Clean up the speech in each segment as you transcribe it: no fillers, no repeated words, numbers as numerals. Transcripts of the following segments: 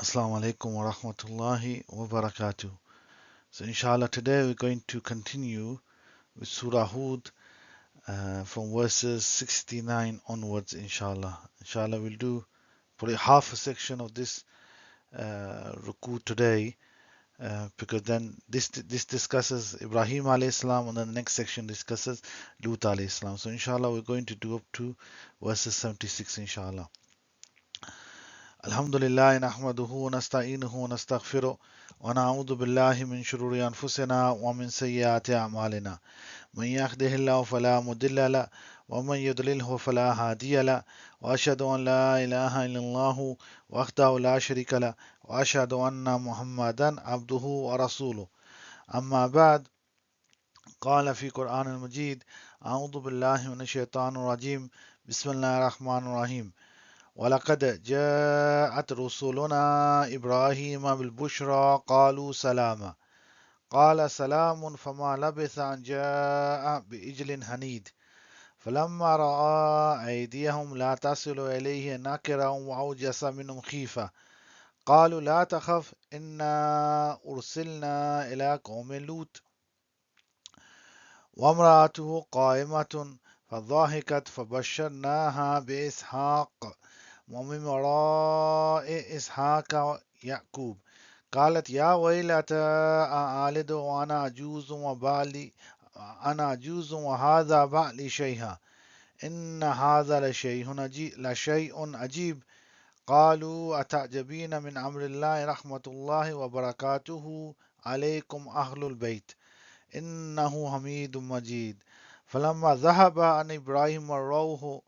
Assalamu alaikum wa rahmatullahi wa barakatuh. So inshallah today we're going to continue with Surah Hud from verses 69 onwards inshallah. Inshallah we'll do probably half a section of this ruku today because then this discusses Ibrahim alayhi salam and then the next section discusses Lut alayhi salam. So inshallah we're going to do up to verses 76 inshallah. الحمد لله نحمده ونستعينه ونستغفره ونعوذ بالله من شرور أنفسنا ومن سيئات أعمالنا من يهده الله فلا مضل له ومن يضلله فلا هادي له وأشهد أن لا إله إلا الله وحده لا شريك له وأشهد أن محمدا عبده ورسوله أما بعد قال في قرآن المجيد أعوذ بالله من الشيطان الرجيم بسم الله الرحمن الرحيم ولقد جاءت رسلنا إبراهيم بالبشرى قالوا سلاما قال سلام فما لبث أن جاء بإجل حنيد فلما رأى أيديهم لا تصل إليه نكرا وأوجس منهم خيفة قالوا لا تخف إنا أرسلنا إلى قوم لوط وامرأته قائمة فضحكت فبشرناها بإسحاق ومن وراء إسحاق يعقوب قالت يا ويلتى أألد وأنا عجوز وهذا بعلي شيخا إن هذا لشيء عجيب قالوا أتعجبين من أمر الله رحمة الله وبركاته عليكم أهل البيت إنه حميد مجيد فلما ذهب عن إبراهيم الروع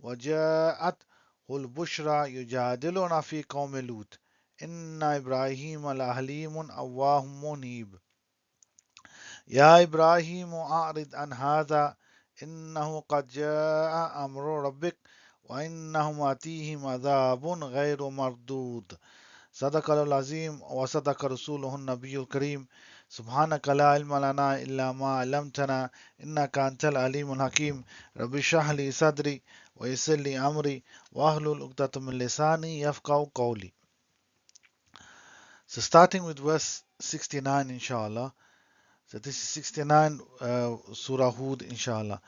وجاءته البشرى يجادلنا في قوم لوط إن إبراهيم لحليم أواه منيب يا إبراهيم أعرض عن هذا إنه قد جاء أمر ربك وإنهم آتيهم عذاب غير مردود صدق الله العظيم وصدق رسوله النبي الكريم سبحانك لا علم لنا إلا ما علمتنا إنك أنت العليم الحكيم رب اشرح لي صدري ويسر لي أمري واحلل عقدة من لساني يفقهوا قولي. So starting with verse 69 inshallah. So this is 69 Surah Hud inshallah.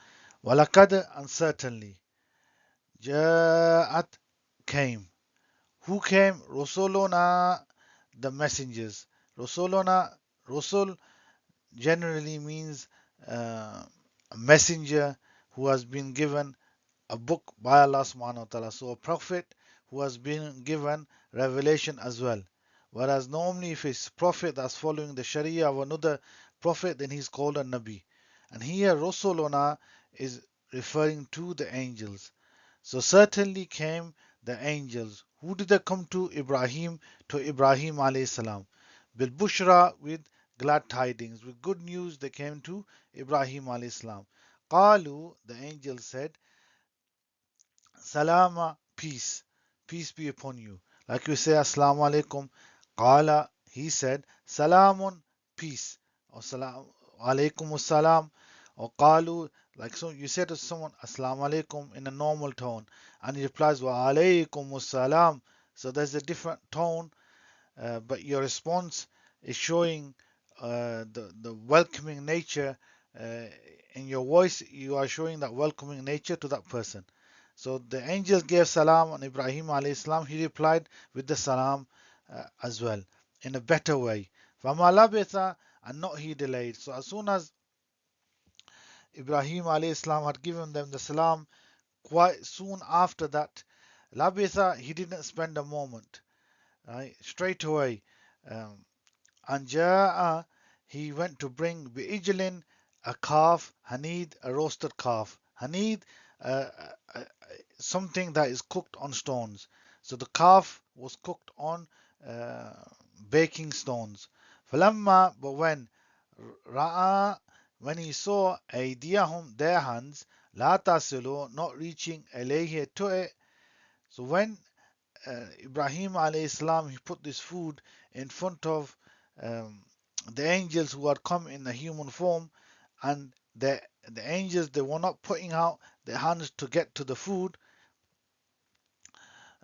Walakad, and certainly. Ja'at, came. Who came? Rusuluna, the messengers. Rusuluna, Rusul generally means a messenger who has been given a book by Allah subhanahu wa ta'ala. So a prophet who has been given revelation as well. Whereas normally if it's prophet that's following the Sharia of another prophet, then he's called a Nabi. And here Rasuluna is referring to the angels. So certainly came the angels. Who did they come to? Ibrahim, to Ibrahim alayhi salam. Bil Bushra, with glad tidings, with good news they came to Ibrahim alayhi salam. Qalu, the angels said, Salama, peace. Peace be upon you. Like we say, Assalamu alaikum. Qala, he said, Salamun, peace. Or salam, alaikum assalam. Or qalu, like so you say to someone, Assalamu alaikum in a normal tone. And he replies, Wa alaikum assalam. So there's a different tone, but your response is showing the welcoming nature in your voice. You are showing that welcoming nature to that person. So the angels gave salam on Ibrahim alayhi salam. He replied with the salam as well in a better way. فَمَا لَبِثَ, and not he delayed. So as soon as Ibrahim alayhi salam had given them the salam, quite soon after that, labitha, he didn't spend a moment. Right? Straight away. Um, and ja'a, he went to bring bi'ijlin, a calf, hanid, a roasted calf. Hanid, uh, uh, something that is cooked on stones. So the calf was cooked on uh, baking stones. Falamma, but when Ra'a, when he saw Aydiyahum, their hands, La tasilu, not reaching Alayhi to it. So when Ibrahim alayhi salam, he put this food in front of um, the angels who had come in the human form, and the angels, they were not putting out their hands to get to the food.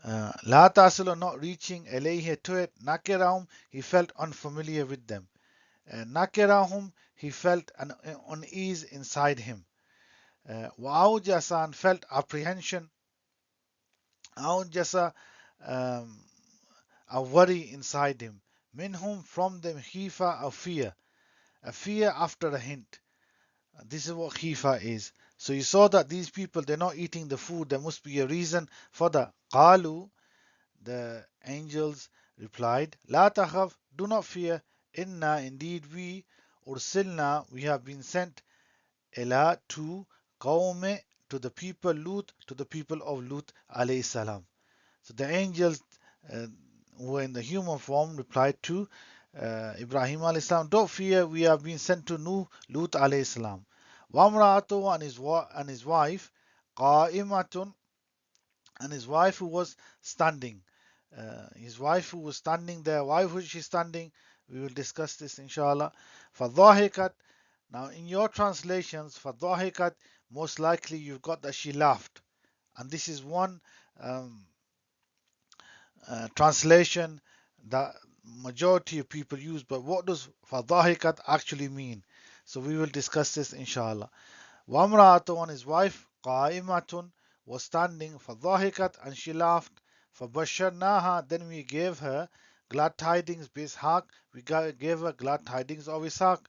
La tasilu, not reaching, ilayhi, to it, nakirahum, he felt unfamiliar with them. Nakirahum, he felt an unease inside him. Wa'awjasa, felt apprehension. Awjasa, um, a worry inside him. Minhum, from them, khifa, a fear after a hint. This is what khifa is. So you saw that these people, they're not eating the food. There must be a reason for that. Qalu, the angels replied, La takhaf, do not fear. Inna, indeed we, ursilna, we have been sent, ila, to, qawme, to the people, Lut, to the people of Lut alayhi salam. So the angels uh, who were in the human form replied to Ibrahim alayhi salam, don't fear, we have been sent to Lut alayhi salam. Wamra'atu, and his wife, qa'imatun, and his wife who was standing. His wife who was standing there, why was she standing? We will discuss this inshallah. فَضَحِكَتْ, now in your translations, فَضَحِكَتْ, most likely you've got that she laughed. And this is one um, translation that majority of people use, but what does فَضَحِكَتْ actually mean? So we will discuss this inshallah. وامرأته, his wife, قائمة, was standing, فضحكت, and she laughed. فبشرناها, then we gave her glad tidings, بإسحاق, we gave her glad tidings of Ishaq.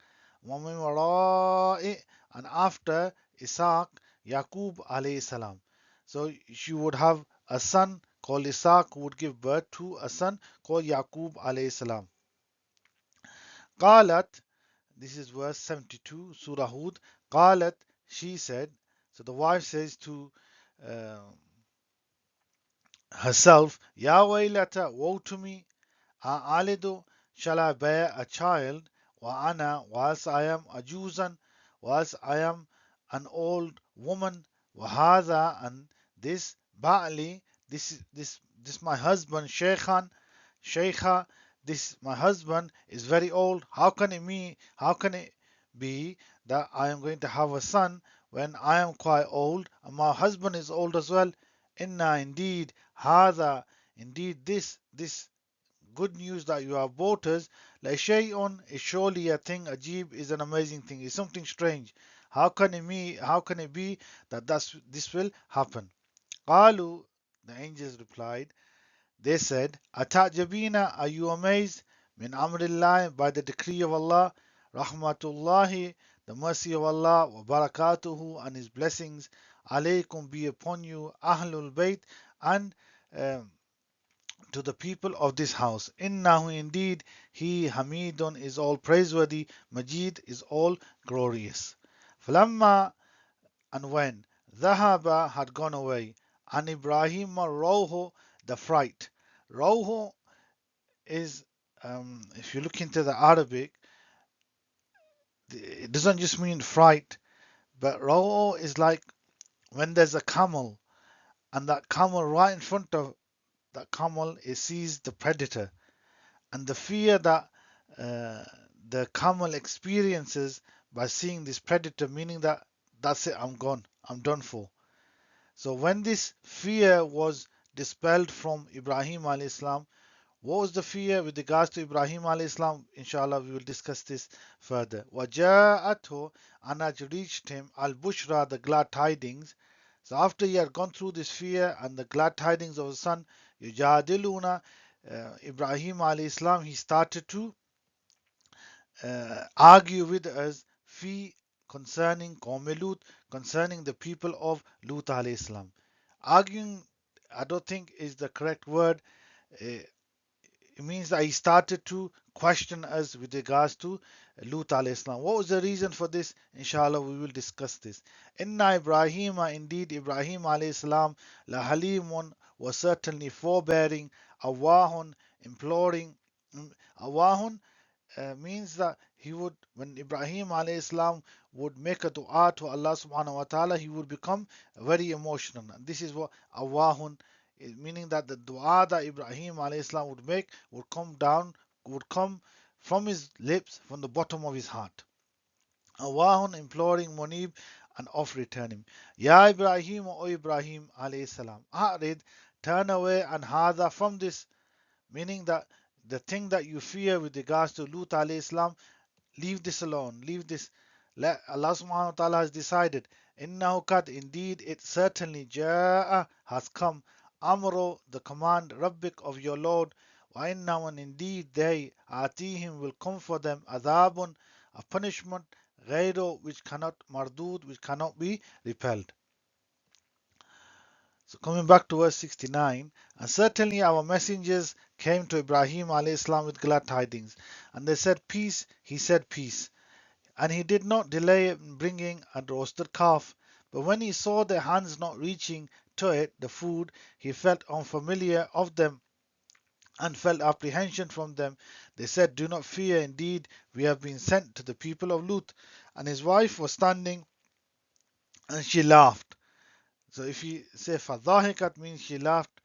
ومن وراء, and after Ishaq, Yaqub alayhi salam. So she would have a son called Ishaq, who would give birth to a son called Yaqub alayhi salam. قالت, this is verse 72, Surah Hud. Qalat, she said, so the wife says to uh, herself, Ya waylata, woe to me, alidu, shall I bear a child, wa ana, whilst I am ajuzan, whilst I am an old woman, wa hadha, and this, ba'li, this my husband, Sheikha, this my husband is very old. How can it be that I am going to have a son when I am quite old and my husband is old as well? Inna, indeed, hada, indeed this good news that you have brought us, la shay'un, is surely a thing, ajib, is an amazing thing, is something strange. How can it be that this will happen? Qalu, the angels replied, they said, Atajabina, are you amazed? Min amrillah, by the decree of Allah, rahmatullahi, the mercy of Allah, wa barakatuhu, and his blessings, alaykum, be upon you, ahlul bayt, and um, to the people of this house. Innahu, indeed, he Hamidun is all praiseworthy, Majid is all glorious. Falamma, and when Dhahaba had gone away, and Ibrahim Roho, the fright. Roho is, if you look into the Arabic, it doesn't just mean fright, but Roho is like when there's a camel, and that camel right in front of that camel, it sees the predator, and the fear that uh, the camel experiences by seeing this predator, meaning that that's it, I'm gone, I'm done for. So when this fear was dispelled from Ibrahim alayhi salam, what was the fear with regards to Ibrahim alayhi salam? Inshallah, we will discuss this further. وَجَاءَتْهُ, and had reached him al-bushra, the glad tidings. So after he had gone through this fear and the glad tidings of his son, yujadiluna, Ibrahim alayhi salam, he started to argue with us, fi, concerning Qawm Lut, concerning the people of Lut alayhi salam. Arguing, I don't think is the correct word. It means that he started to question us with regards to Lut alayhi salam. What was the reason for this? Inshallah, we will discuss this. Inna Ibrahim, indeed Ibrahim alayhi salam, la halimun, was certainly forbearing, awahun, imploring. Awahun means that he would, when Ibrahim alayhi salam would make a dua to Allah subhanahu wa ta'ala, he would become very emotional. And this is what awahun, meaning that the dua that Ibrahim alayhi salam would make would come down, would come from his lips, from the bottom of his heart. Awahun, imploring, munib, and of returning. Ya Ibrahim, O Ibrahim alayhi salam, A'rid, turn away and hadha from this, meaning that the thing that you fear with regards to Lut alayhi salam, leave this alone, leave this. Let Allah subhanahu wa ta'ala has decided, innahu kad, indeed it certainly, ja'a, has come, amro, the command, rabbik, of your Lord, wa inna, and indeed they, atihim, will come for them, adhabun, a punishment, ghayro, which cannot, mardud, which cannot be repelled. So coming back to verse 69, and certainly our messengers came to Ibrahim alayhi salam with glad tidings, and they said peace, he said peace. And he did not delay in bringing a roasted calf. But when he saw their hands not reaching to it, the food, he felt unfamiliar of them and felt apprehension from them. They said, do not fear, indeed we have been sent to the people of Lut. And his wife was standing and she laughed. So if you say fadhahikat, means she laughed,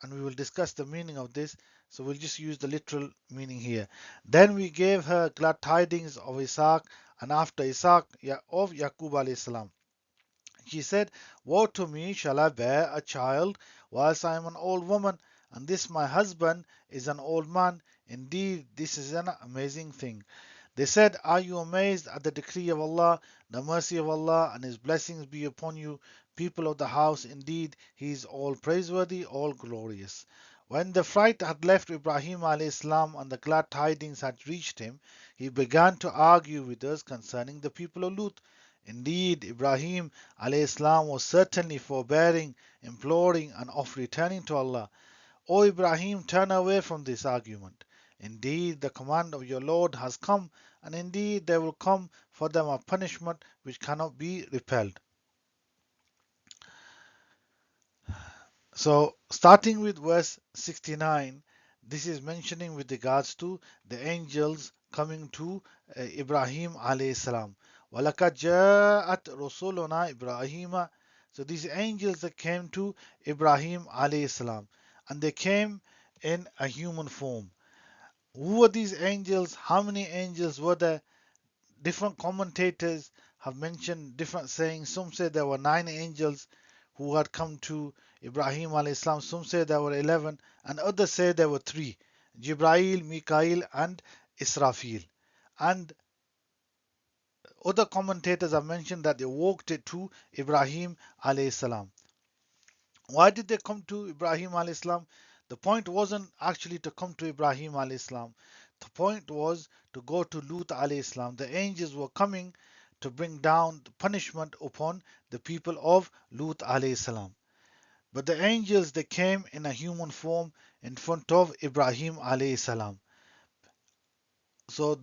and we will discuss the meaning of this. So we'll just use the literal meaning here. Then we gave her glad tidings of Isaac, and after Isaac of Yaqub alayhi salam. She said, woe to me, shall I bear a child whilst I am an old woman, and this my husband is an old man? Indeed, this is an amazing thing. They said, are you amazed at the decree of Allah, the mercy of Allah, and His blessings be upon you, people of the house? Indeed, He is all praiseworthy, all glorious. When the fright had left Ibrahim alayhi salam and the glad tidings had reached him, he began to argue with us concerning the people of Lut. Indeed, Ibrahim alayhi salam was certainly forbearing, imploring, and of returning to Allah. O Ibrahim, turn away from this argument. Indeed, the command of your Lord has come, and indeed there will come for them a punishment which cannot be repelled. So, starting with verse 69, this is mentioning with regards to the angels coming to Ibrahim alayhi salam. وَلَقَدْ جَاءَتْ رُسُلُنَا إِبْرَاهِيمَ. So these angels that came to Ibrahim alayhi salam, and they came in a human form. Who were these angels? How many angels were there? Different commentators have mentioned different sayings. Some say there were 9 angels who had come to Ibrahim alayhi salam. Some say there were 11, and others say there were 3: Jibrail, Mikail, and Israfil. And other commentators have mentioned that they walked it to Ibrahim alayhi salam. Why did they come to Ibrahim alayhi salam? The point wasn't actually to come to Ibrahim alayhi salam. The point was to go to Lut alayhi salam. The angels were coming to bring down the punishment upon the people of Lut alayhi salam. But the angels, they came in a human form in front of Ibrahim alayhi salam. So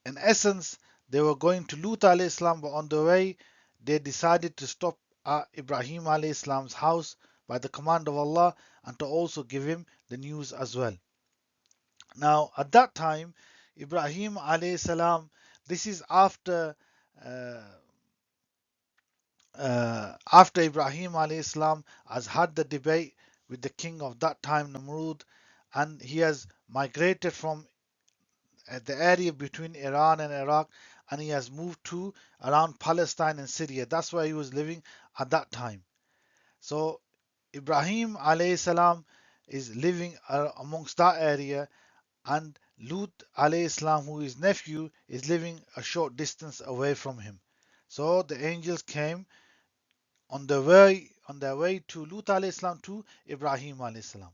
in essence, they were going to Lut alayhi salam, but on the way, they decided to stop at Ibrahim alayhi salam's house by the command of Allah, and to also give him the news as well. Now, at that time, Ibrahim alayhi salam, this is uh, after Ibrahim alayhi salam has had the debate with the king of that time, Namrud, and he has migrated from the area between Iran and Iraq, and he has moved to around Palestine and Syria. That's where he was living at that time. So Ibrahim alayhi salam is living amongst that area, and Lut alayhi salam, who is nephew, is living a short distance away from him. So the angels came on their way to Lut alayhi salam to Ibrahim alayhi salam.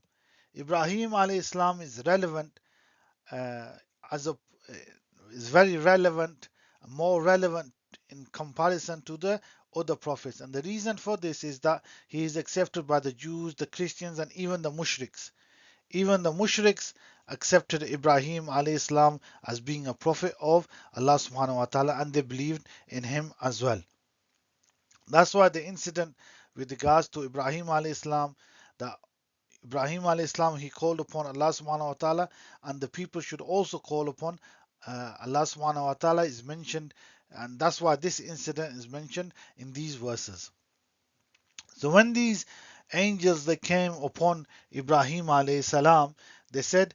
Ibrahim alayhi salam is relevant uh, as a is very relevant, more relevant in comparison to the other prophets. And the reason for this is that he is accepted by the Jews, the Christians, and even the mushriks. Even the mushriks accepted Ibrahim alayhi salam as being a prophet of Allah subhanahu wa ta'ala, and they believed in him as well. That's why the incident with regards to Ibrahim alayhi salam, that Ibrahim alayhi salam, he called upon Allah subhanahu wa ta'ala, and the people should also call upon Allah subhanahu wa ta'ala, is mentioned, and that's why this incident is mentioned in these verses. So when these angels, they came upon Ibrahim alayhi salam, they said,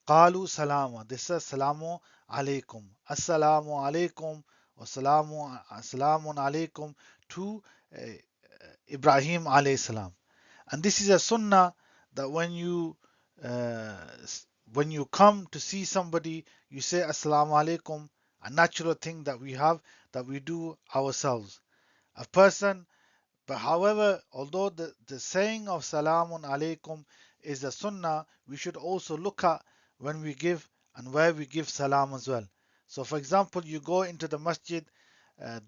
Qalu salama. They said, Salamu alaykum. Assalamu alaykum. Wa salamun alaykum to uh, Ibrahim alayhi salam. And this is a sunnah that uh, when you come to see somebody, you say Assalamu alaikum, a natural thing that we have, that we do ourselves. A person, but however, although the saying of Salamun alaikum is a sunnah, we should also look at when we give and where we give salam as well. So, for example, you go into the masjid,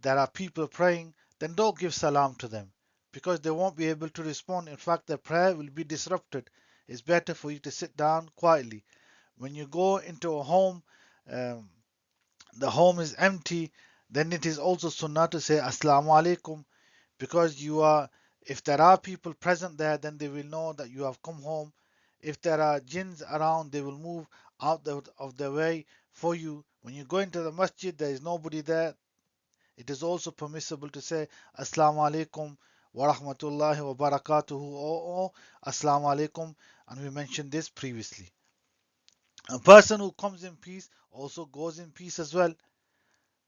there are people praying, then don't give salam to them because they won't be able to respond. In fact, their prayer will be disrupted. It's better for you to sit down quietly. When you go into a home, um, the home is empty, then it is also sunnah to say Assalamu alaikum, because you are, if there are people present there, then they will know that you have come home. If there are jinns around, they will move out of the way for you. When you go into the masjid, there is nobody there. It is also permissible to say Assalamu alaikum wa rahmatullahi wa barakatuhu, or Assalamu alaikum, and we mentioned this previously. A person who comes in peace also goes in peace as well.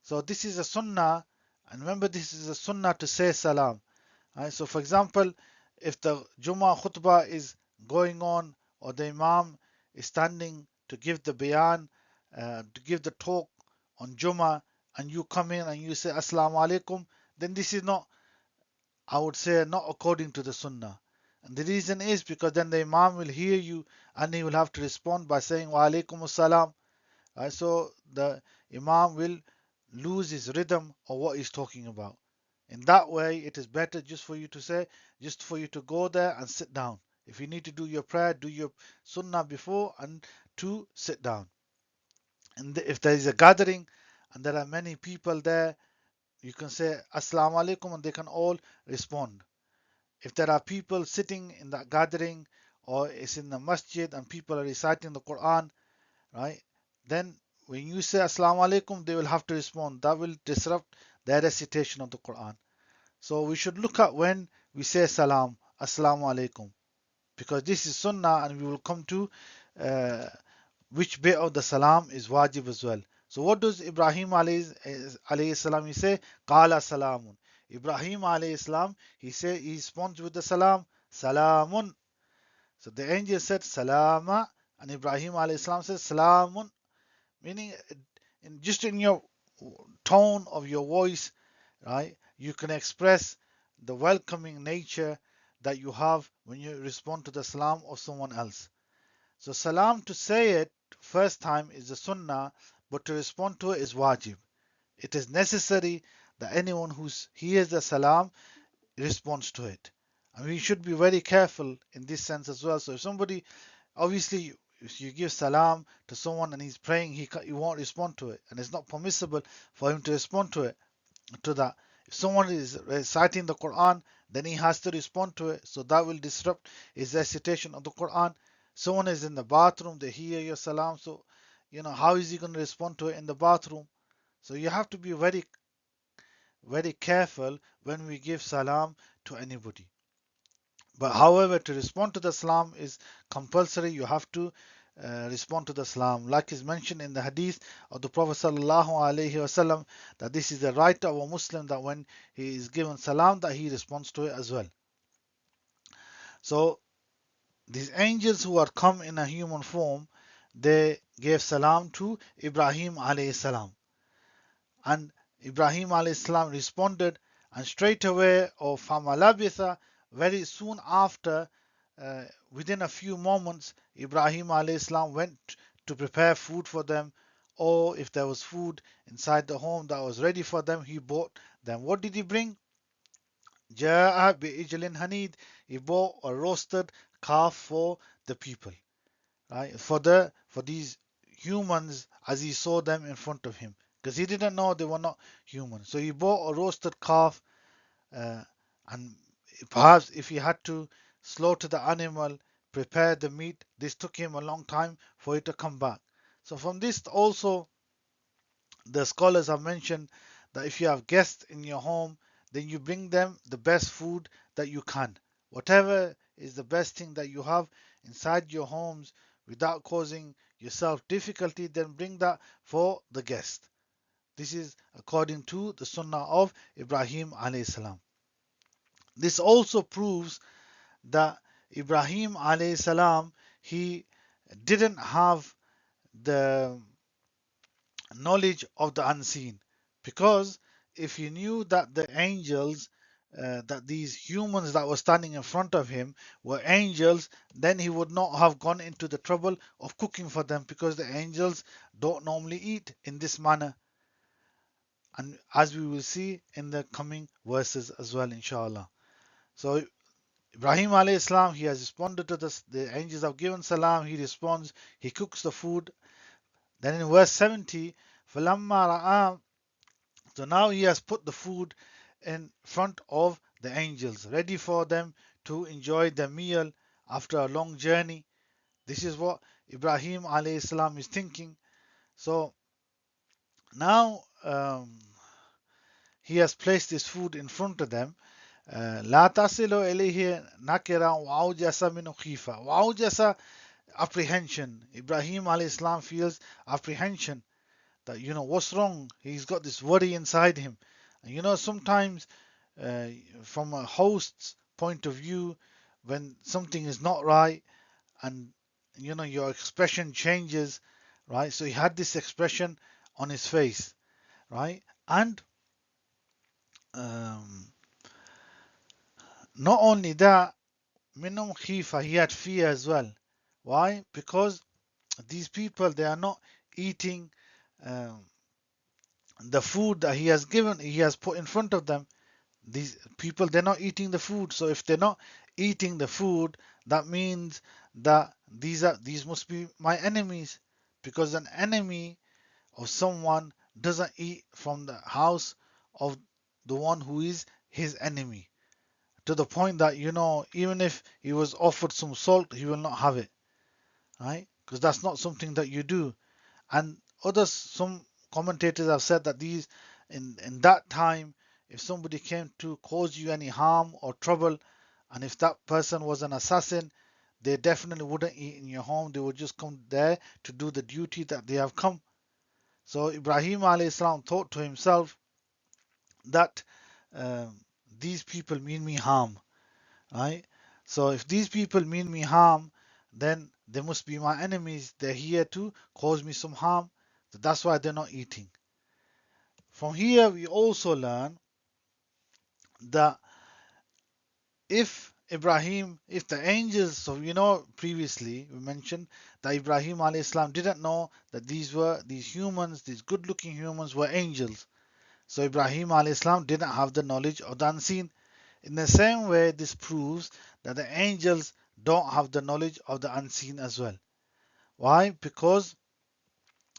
So this is a sunnah, and remember, this is a sunnah to say salam. Right? So, for example, if the Jummah khutbah is going on, or the Imam is standing to give the bayan, to give the talk on Jummah, and you come in and you say Assalamu alaikum, then this is not, I would say, not according to the Sunnah. And the reason is because then the Imam will hear you and he will have to respond by saying Wa alaikum assalam. Right? So the Imam will lose his rhythm of what he's talking about. In that way, it is better just for you to say, just for you to go there and sit down. If you need to do your prayer, do your sunnah before and to sit down. And if there is a gathering and there are many people there, you can say Assalamu alaikum and they can all respond. If there are people sitting in that gathering, or it's in the masjid and people are reciting the Quran, right? Then when you say Assalamu alaikum, they will have to respond. That will disrupt their recitation of the Quran. So we should look at when we say salam, Assalamu alaikum, because this is sunnah, and we will come to uh, which bit of the salam is wajib as well. So what does Ibrahim alayhi salam he say? Qala salamun. Ibrahim alayhi salam, he responds with the salam, salamun. So the angel said salama, and Ibrahim alayhi salam said salamun, meaning just in your tone of your voice, right, you can express the welcoming nature that you have when you respond to the salam of someone else. So salam, to say it first time is the sunnah, but to respond to it is wajib. It is necessary that anyone who hears the salam responds to it. And we should be very careful in this sense as well. So if somebody, obviously, if you give salam to someone and he's praying, he won't respond to it, and it's not permissible for him to respond to that. If someone is reciting the Quran, then he has to respond to it, so that will disrupt his recitation of the Quran. Someone is in the bathroom, they hear your salam, so how is he going to respond to it in the bathroom? So you have to be very, very careful when we give salam to anybody. But however, to respond to the salam is compulsory. You have to respond to the salam, like is mentioned in the hadith of the Prophet sallallahu alaihi wasallam, that this is the right of a Muslim, that when he is given salam, that he responds to it as well. So these angels who are come in a human form, they gave salam to Ibrahim alayhi salam, and Ibrahim alayhi salam responded, and straight away, or famalabitha, very soon after, within a few moments, Ibrahim alayhi salam went to prepare food for them, or if there was food inside the home that was ready for them, he bought them. What did he bring? Ja'a bi'ijlin hanid. He bought a roasted calf for the people, right? For these humans, as he saw them in front of him, because he didn't know they were not human. So he bought a roasted calf, uh, and perhaps if he had to slaughter the animal, prepare the meat, this took him a long time for it to come back. So from this also, the scholars have mentioned that if you have guests in your home, then you bring them the best food that you can. Whatever is the best thing that you have inside your homes without causing yourself difficulty, then bring that for the guest. This is according to the Sunnah of Ibrahim alayhi salam. This also proves that Ibrahim alayhi salam, he didn't have the knowledge of the unseen, because if he knew that the angels, that these humans that were standing in front of him were angels, then he would not have gone into the trouble of cooking for them, because the angels don't normally eat in this manner. And as we will see in the coming verses as well, inshallah. So Ibrahim alayhi salam, he has responded to this. The angels have given salam. He responds. He cooks the food. Then in verse 70, فَلَمَّا رَأَى, so now he has put the food in front of the angels, ready for them to enjoy their meal after a long journey. This is what Ibrahim alayhi salam is thinking. So now he has placed this food in front of them. لا تصل إليه نكرا وأوجس منه خيفة. وأوجس, apprehension. Ibrahim alayhi salam feels apprehension that, what's wrong. He's got this worry inside him. And sometimes uh, from a host's point of view, when something is not right, and your expression changes, right? So he had this expression on his face, right? And um, not only that, minum khifa, he had fear as well. Why? Because these people, they are not eating um, the food that he has put in front of them. These people, they're not eating the food. So if they're not eating the food, that means that these must be my enemies, because an enemy of someone doesn't eat from the house of the one who is his enemy, to the point that, even if he was offered some salt, he will not have it, right? Because that's not something that you do. And some commentators have said that these, in that time, if somebody came to cause you any harm or trouble, and if that person was an assassin, they definitely wouldn't eat in your home. They would just come there to do the duty that they have come. So Ibrahim alayhi salam thought to himself that um, these people mean me harm, right? So if these people mean me harm, then they must be my enemies. They're here to cause me some harm. So that's why they're not eating. From here, we also learn that if the angels, so previously we mentioned that Ibrahim alayhi salam didn't know that these humans, these good-looking humans, were angels. So Ibrahim alayhi salam didn't have the knowledge of the unseen. In the same way, this proves that the angels don't have the knowledge of the unseen as well. Why? Because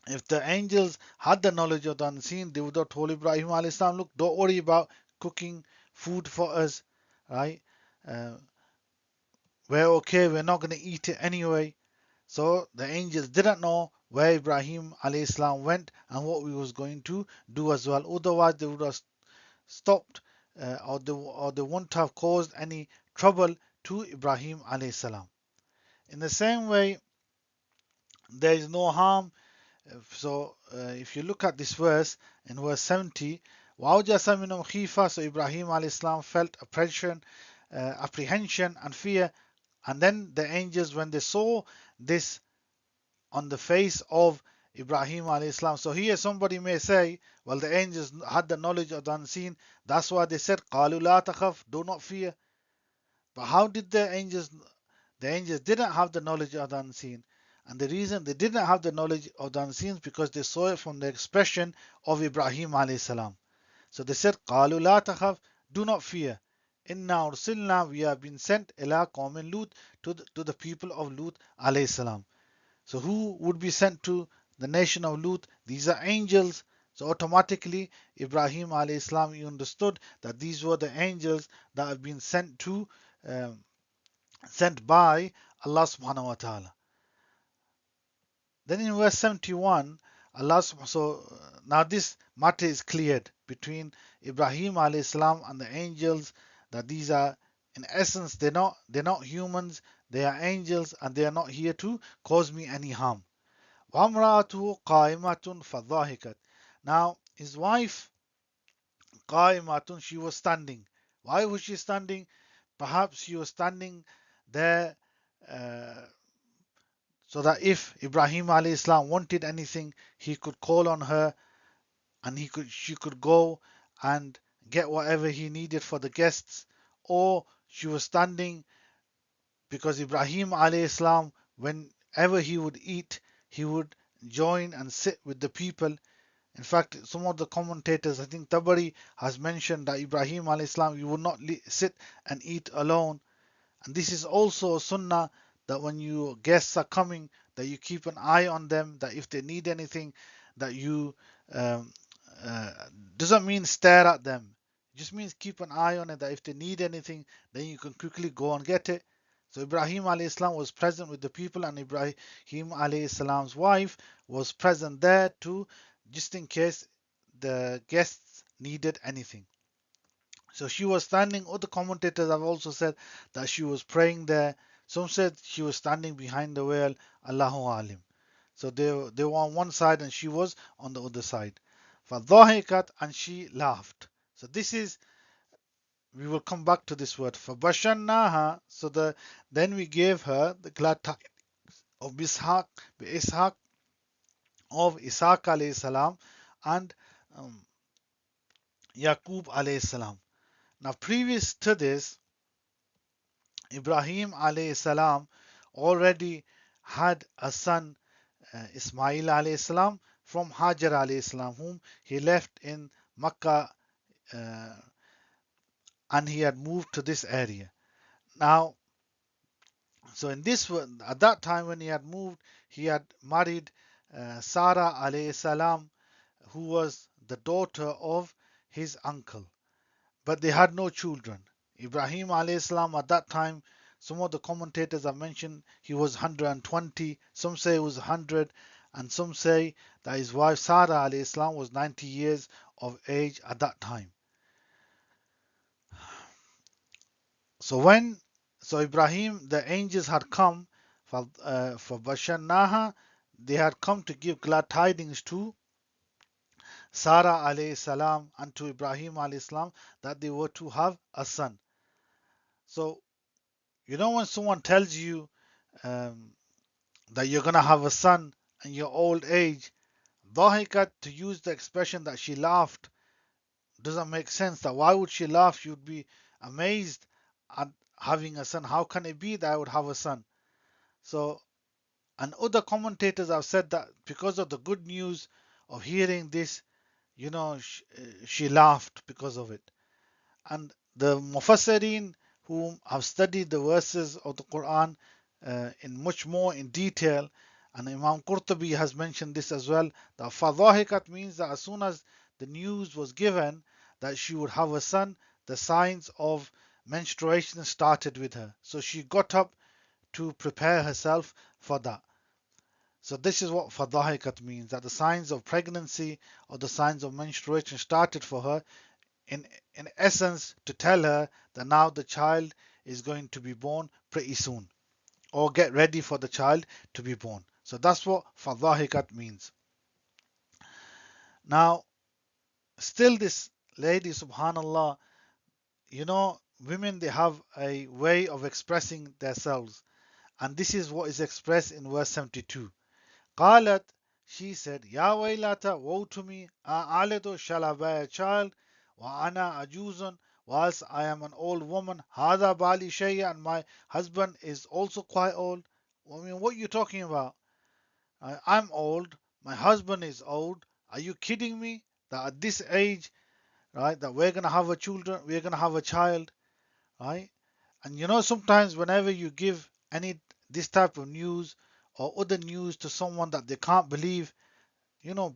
if the angels had the knowledge of the unseen, they would have told Ibrahim alayhi salam, look, don't worry about cooking food for us, right? Uh, we're okay, we're not going to eat it anyway. So the angels didn't know where Ibrahim alayhi salam went and what we was going to do as well. Otherwise, they would have stopped, or they wouldn't have caused any trouble to Ibrahim alayhi salam. In the same way, there is no harm. So if you look at this verse in verse 70, وَأَوْجَسَ مِنْهُمْ خِيفَةً, so Ibrahim alayhi salam felt apprehension and fear. And then the angels, when they saw this on the face of Ibrahim alayhi salam, so here somebody may say, well, the angels had the knowledge of the unseen, that's why they said, قَالُوا لَا تَخَفْ, do not fear. But how did the angels didn't have the knowledge of the unseen. And the reason they didn't have the knowledge of the unseen is because they saw it from the expression of Ibrahim alayhi salam. So they said, قَالُوا لَا تَخَفْ, do not fear. إِنَّا أُرْسِلْنَا, we have been sent إِلَىٰ قَوْمٍ Lut, to the people of Lut alayhi salam. So who would be sent to the nation of Lut? These are angels. So automatically Ibrahim alayhi salam, he understood that these were the angels that have been um, sent by Allah subhanahu wa ta'ala. Then in verse 71, now this matter is cleared between Ibrahim alayhi salam and the angels, that these are, in essence, they're not humans, they are angels, and they are not here to cause me any harm. وَامْرَأَتُهُ قَائِمَةٌ فَضَحِكَتْ. Now his wife, قَائِمَةٌ, she was standing. Why was she standing? Perhaps she was standing there, uh, so that if Ibrahim alayhi salam wanted anything, he could call on her, and she could go and get whatever he needed for the guests. Or she was standing, because Ibrahim alayhi salam, whenever he would eat, he would join and sit with the people. In fact, some of the commentators, I think Tabari has mentioned that Ibrahim alayhi salam, he would not sit and eat alone. And this is also a sunnah, that when your guests are coming, that you keep an eye on them, that if they need anything, that you um, uh, doesn't mean stare at them. It just means keep an eye on it, that if they need anything, then you can quickly go and get it. So Ibrahim alayhi salam was present with the people, and Ibrahim alayhi salam's wife was present there too, just in case the guests needed anything. So she was standing. Other commentators have also said that she was praying there. Some said she was standing behind the veil. Allahu alim. So they were on one side and she was on the other side. فَضَحِكَتْ, and she laughed. So this is, we will come back to this word. فَبَشَّرْنَاهَا, so then we gave her the glad tidings of Ishaq, of Ishaq alayhi salam, and um, Yaqub alayhi salam. Now previous to this, Ibrahim alayhi salam already had a son, Ismail alayhi salam, from Hajar alayhi salam, whom he left in Makkah, uh, and he had moved to this area. Now, so in this one, at that time when he had moved, he had married Sarah alayhi salam, who was the daughter of his uncle, but they had no children. Ibrahim alayhi salam at that time, some of the commentators have mentioned he was 120, some say it was 100, and some say that his wife Sarah alayhi salam was 90 years of age at that time. So when so Ibrahim, the angels had come for Bashannaha, they had come to give glad tidings to Sarah alayhi salam and to Ibrahim alayhi salam, that they were to have a son. So when someone tells you um, that you're gonna have a son in your old age, dhahikat, to use the expression that she laughed, doesn't make sense. That why would she laugh? She would be amazed at having a son. How can it be that I would have a son? So, and other commentators have said that because of the good news of hearing this, she laughed because of it. And the Mufassirin, who have studied the verses of the Quran in much more in detail, and Imam Qurtubi has mentioned this as well, that fadhahikat means that as soon as the news was given that she would have a son, the signs of menstruation started with her. So she got up to prepare herself for that. So this is what fadhahikat means, that the signs of pregnancy or the signs of menstruation started for her, in in essence, to tell her that now the child is going to be born pretty soon, or get ready for the child to be born. So that's what fadhahikat means. Now, still this lady, subhanallah, women, they have a way of expressing themselves, and this is what is expressed in verse 72. قالت, she said, Ya waylata, woe to me, a'alidu, shall I bear a child, wa ana ajuzun, whilst I am an old woman, hada bali shay'a, and my husband is also quite old. I mean, what are you talking about? I'm old, my husband is old. Are you kidding me? That at this age, right, that we're gonna have a child, right? And sometimes whenever you give any this type of news or other news to someone that they can't believe,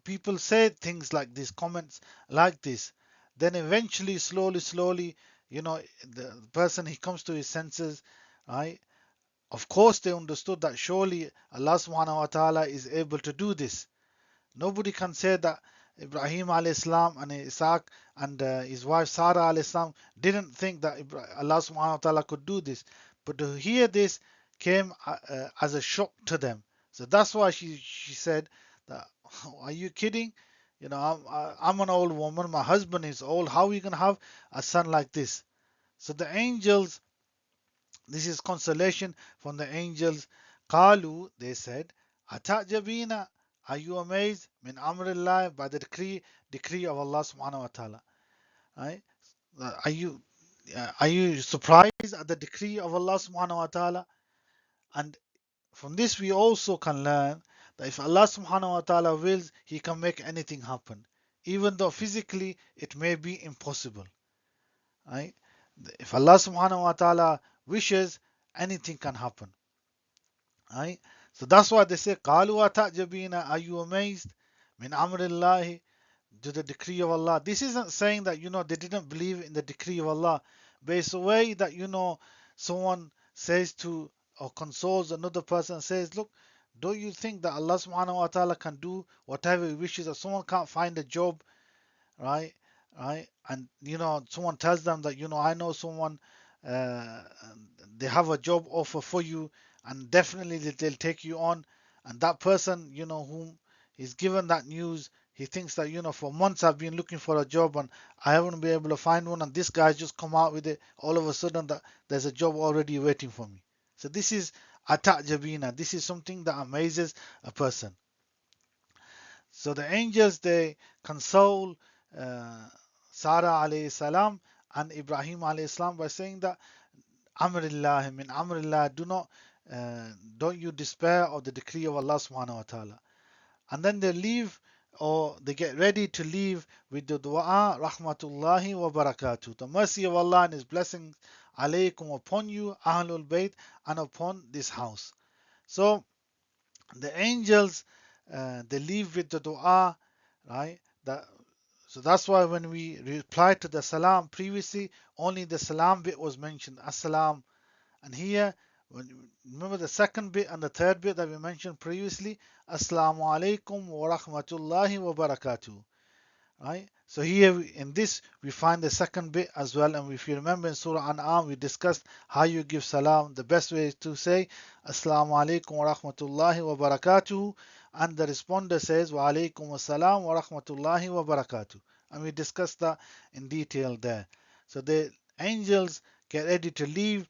people say things like this, comments like this. Then eventually, slowly, the person, he comes to his senses, right? Of course, they understood that surely Allah subhanahu wa ta'ala is able to do this. Nobody can say that Ibrahim alayhi salam and Isaac and his wife Sarah alayhi salam didn't think that Allah subhanahu wa ta'ala could do this. But to hear this came as a shock to them. So that's why she said that, are you kidding? I'm an old woman, my husband is old, how are you going to have a son like this? So the angels This is consolation from the angels. Qalu, they said, Atajabina, are you amazed? Min amrillah, by the decree of Allah subhanahu wa ta'ala. Right? Are you are you surprised at the decree of Allah subhanahu wa ta'ala? And from this we also can learn that if Allah subhanahu wa ta'ala wills, He can make anything happen. Even though physically it may be impossible. Right? If Allah subhanahu wa ta'ala wishes, anything can happen. Right? So that's why they say, قَالُوا أَتَعْجَبِينَ, are you amazed? Min amrillahi, to the decree of Allah. This isn't saying that, they didn't believe in the decree of Allah. But it's a way that, someone says to, or consoles another person, says, look, don't you think that Allah subhanahu wa ta'ala can do whatever He wishes? If someone can't find a job, right? Right? And someone tells them that I know someone, uh, they have a job offer for you, and definitely they'll take you on. And that person, whom is given that news, he thinks that for months I've been looking for a job and I haven't been able to find one, and this guy's just come out with it. All of a sudden, that there's a job already waiting for me. So this is atajabina. This is something that amazes a person. So the angels, they console uh, Sarah alayhi salam and Ibrahim alayhi salam by saying that Amrillah, min Amrillah, don't you despair of the decree of Allah subhanahu wa ta'ala. And then they leave, or they get ready to leave with the dua, rahmatullahi wa barakatuh. The mercy of Allah and His blessings alaykum, upon you, Ahlul Bayt, and upon this house. So the angels, they leave with the dua, right? So that's why when we replied to the salam previously, only the salam bit was mentioned, as-salam. And here, remember the second bit and the third bit that we mentioned previously, assalamu alaikum wa rahmatullahi wa barakatuh. Right? So here in this we find the second bit as well, and if you remember in Surah An'am we discussed how you give salam. The best way is to say Assalamu alaikum wa rahmatullahi wa barakatuh, and the responder says Wa alaikum assalam wa rahmatullahi wa barakatuh, and we discussed that in detail there. So the angels get ready to leave,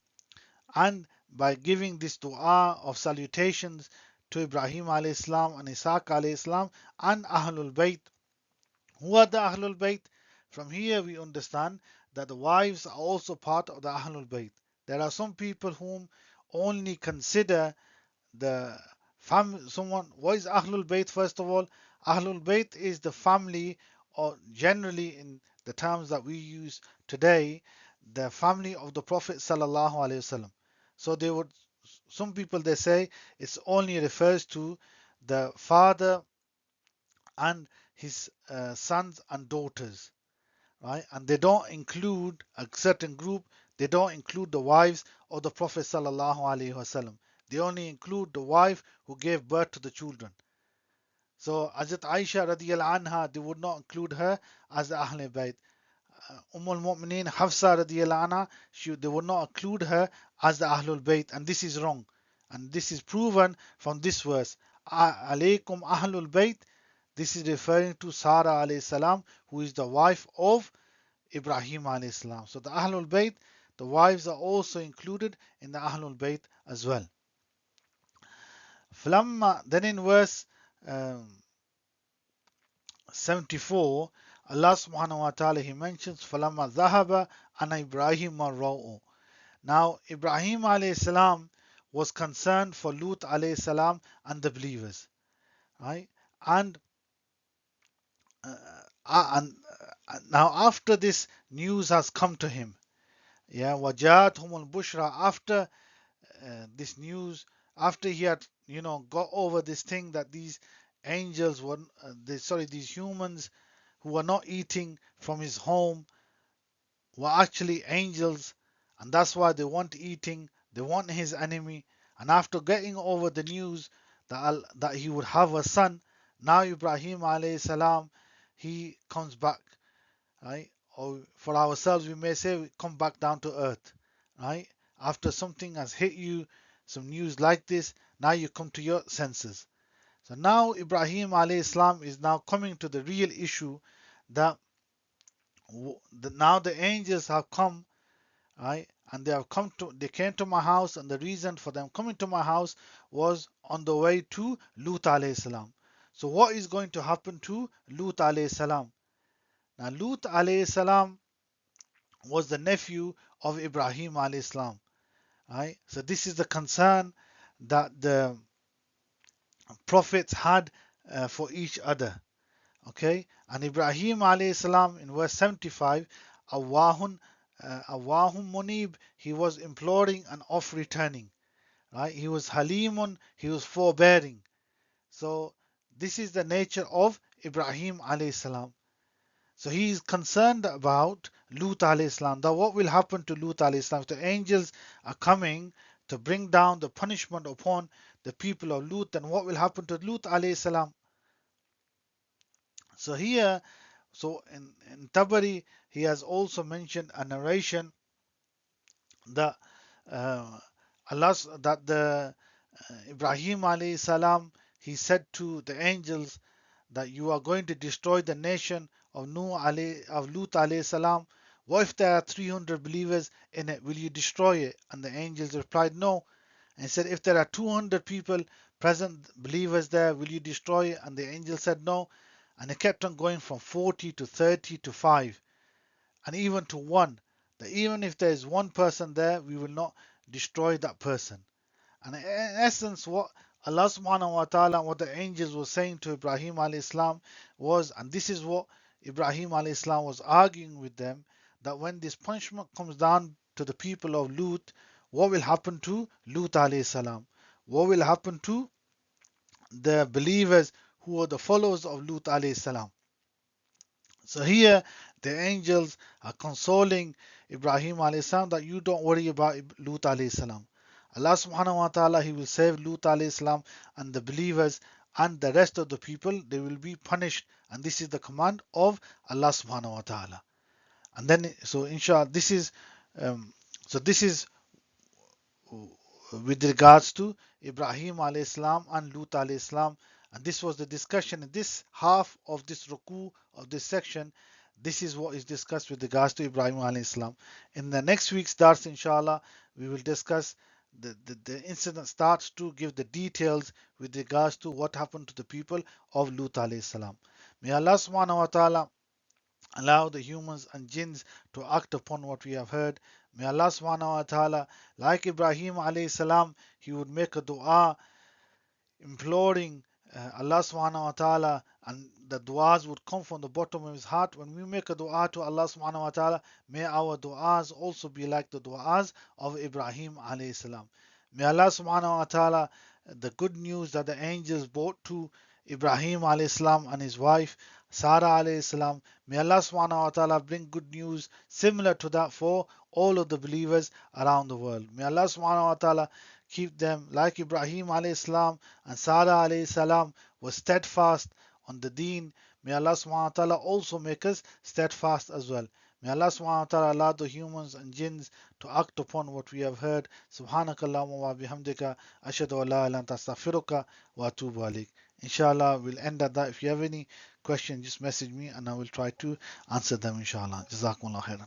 and by giving this dua of salutations to Ibrahim alayhi salam and Isaac alayhi salam and Ahlul Bayt. Who are the Ahlul Bayt? From here we understand that the wives are also part of the Ahlul Bayt. There are some people whom only consider the family, someone. What is Ahlul Bayt first of all? Ahlul Bayt is the family, or generally in the terms that we use today, the family of the Prophet Sallallahu Alaihi Wasallam. So some people they say it's only refers to the father and his sons and daughters, right? And they don't include a certain group. They don't include the wives of the Prophet sallallahu alaihi wasallam. They only include the wife who gave birth to the children. So Hazrat Aisha radiyallahu anha, they would not include her as the Ahlul Bayt. Al-Mu'mineen Hafsa radiyallahu anha, they would not include her as the Ahlul Bayt, and this is wrong. And this is proven from this verse. Alaykum Ahlul Bayt. This is referring to Sarah alayhi salam, who is the wife of Ibrahim alayhi salam. So the Ahlul Bayt, the wives are also included in the Ahlul Bayt as well. Then in verse 74, Allah subhanahu wa ta'ala, He mentions فَلَمَّا ذَهَبَ أَنَا إِبْرَاهِيمَ الرَّوْءُ. Now Ibrahim alayhi salam was concerned for Lut alayhi salam and the believers, right? And uh, and now after this news has come to him, yeah, وَجَاءَتْهُمُ الْبُشْرَى, after this news, after he had got over this thing that these angels were these humans who were not eating from his home were actually angels, and that's why they weren't eating, they weren't his enemy. And after getting over the news that he would have a son, now Ibrahim alayhi salam, he comes back, right? Or for ourselves we may say we come back down to earth, right? After something has hit you, some news like this, now you come to your senses. So now Ibrahim alayhi salam is now coming to the real issue, that now the angels have come, right? and they came to my house, and the reason for them coming to my house was on the way to Lut alayhi salam. So what is going to happen to Lut alayhi salam? Now Lut alayhi salam was the nephew of Ibrahim alayhi salam. Right? So this is the concern that the prophets had for each other. Okay, and Ibrahim alayhi salam in verse 75, Awahun Awahum Munib, he was imploring and off returning. Right? He was Halimun, he was forbearing. So this is the nature of Ibrahim alayhi salam. So he is concerned about Lut alayhi salam. That what will happen to Lut alayhi salam? If the angels are coming to bring down the punishment upon the people of Lut, then what will happen to Lut alayhi salam? So here, in Tabari, he has also mentioned a narration that uh, that the Ibrahim alayhi salam, he said to the angels that you are going to destroy the nation of Lut alayhi salam. What if there are 300 believers in it? Will you destroy it? And the angels replied, no. And he said, if there are 200 people present, believers there, will you destroy it? And the angel said, no. And it kept on going from 40 to 30 to 5 and even to 1. That even if there is one person there, we will not destroy that person. And in essence, what Allah subhanahu wa ta'ala, what the angels were saying to Ibrahim alayhi salam was, and this is what Ibrahim alayhi salam was arguing with them, that when this punishment comes down to the people of Lut, what will happen to Lut alayhi salam? What will happen to the believers who are the followers of Lut alayhi salam? So here the angels are consoling Ibrahim alayhi salam that you don't worry about Lut alayhi salam. Allah subhanahu wa ta'ala, he will save Lut alayhi salam and the believers, and the rest of the people, they will be punished, and this is the command of Allah subhanahu wa ta'ala. And then so inshallah um, this is with regards to Ibrahim alayhi salam and Lut alayhi salam. And this was the discussion in this half of this ruku of this section. This is what is discussed with regards to Ibrahim alayhi salam. In the next week's dars, inshallah, we will discuss the incident starts to give the details with regards to what happened to the people of Lut alayhi salam. May Allah subhanahu wa ta'ala allow the humans and jinns to act upon what we have heard. May Allah subhanahu wa ta'ala, like Ibrahim alayhi salam, he would make a dua imploring Allah subhanahu wa ta'ala, and the du'as would come from the bottom of his heart. When we make a dua to Allah subhanahu wa ta'ala, may our du'as also be like the du'as of Ibrahim alayhi salam. May Allah subhanahu wa ta'ala, the good news that the angels brought to Ibrahim alayhi salam and his wife Sarah alayhi salam, may Allah subhanahu wa ta'ala bring good news similar to that for all of the believers around the world. May Allah subhanahu wa ta'ala keep them like Ibrahim alayhi salam and Sarah alayhi salam was steadfast on the deen. May Allah subhanahu wa ta'ala also make us steadfast as well. May Allah subhanahu wa ta'ala allow the humans and jinns to act upon what we have heard. Subhanakallahumma wa bihamdika ashhadu an la ilaha illa anta astaghfiruka wa atubu ilaik. Inshallah, we'll end at that. If you have any questions, just message me and I will try to answer them inshallah. Jazakumullah khairan.